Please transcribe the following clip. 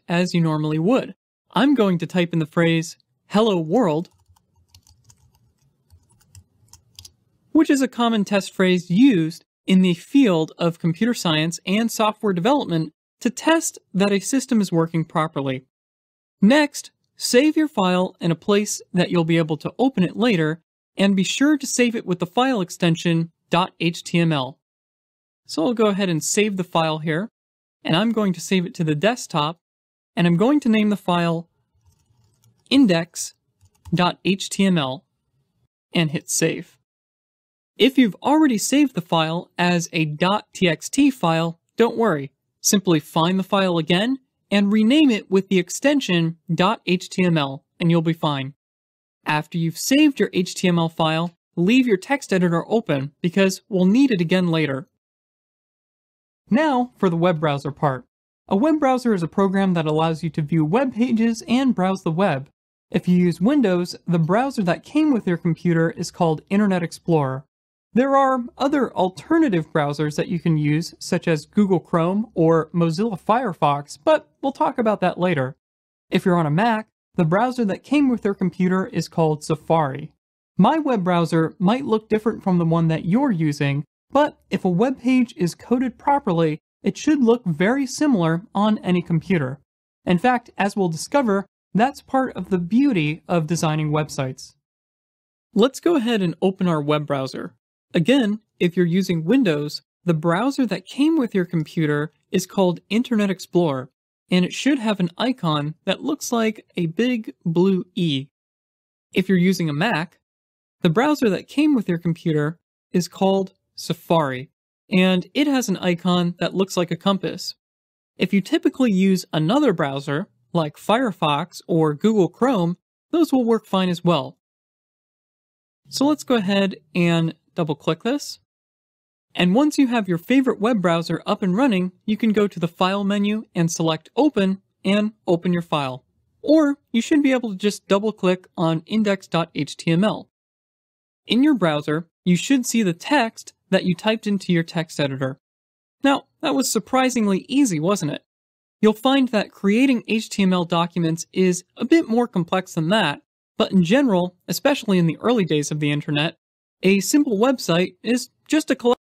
as you normally would. I'm going to type in the phrase, "Hello World," which is a common test phrase used in the field of computer science and software development to test that a system is working properly. Next, save your file in a place that you'll be able to open it later, and be sure to save it with the file extension .html. So I'll go ahead and save the file here, and I'm going to save it to the desktop, and I'm going to name the file index.html and hit save. If you've already saved the file as a .txt file, don't worry. Simply find the file again and rename it with the extension .html, and you'll be fine. After you've saved your HTML file, leave your text editor open because we'll need it again later. Now for the web browser part. A web browser is a program that allows you to view web pages and browse the web. If you use Windows, the browser that came with your computer is called Internet Explorer. There are other alternative browsers that you can use, such as Google Chrome or Mozilla Firefox, but we'll talk about that later. If you're on a Mac, the browser that came with your computer is called Safari. My web browser might look different from the one that you're using, but if a web page is coded properly, it should look very similar on any computer. In fact, as we'll discover, that's part of the beauty of designing websites. Let's go ahead and open our web browser. Again, if you're using Windows, the browser that came with your computer is called Internet Explorer, and it should have an icon that looks like a big blue E. If you're using a Mac, the browser that came with your computer is called Safari, and it has an icon that looks like a compass. If you typically use another browser, like Firefox or Google Chrome, those will work fine as well. So let's go ahead and double-click this. And once you have your favorite web browser up and running, you can go to the File menu and select Open and open your file. Or you should be able to just double-click on index.html. In your browser, you should see the text that you typed into your text editor. Now, that was surprisingly easy, wasn't it? You'll find that creating HTML documents is a bit more complex than that, but in general, especially in the early days of the internet, a simple website is just a collection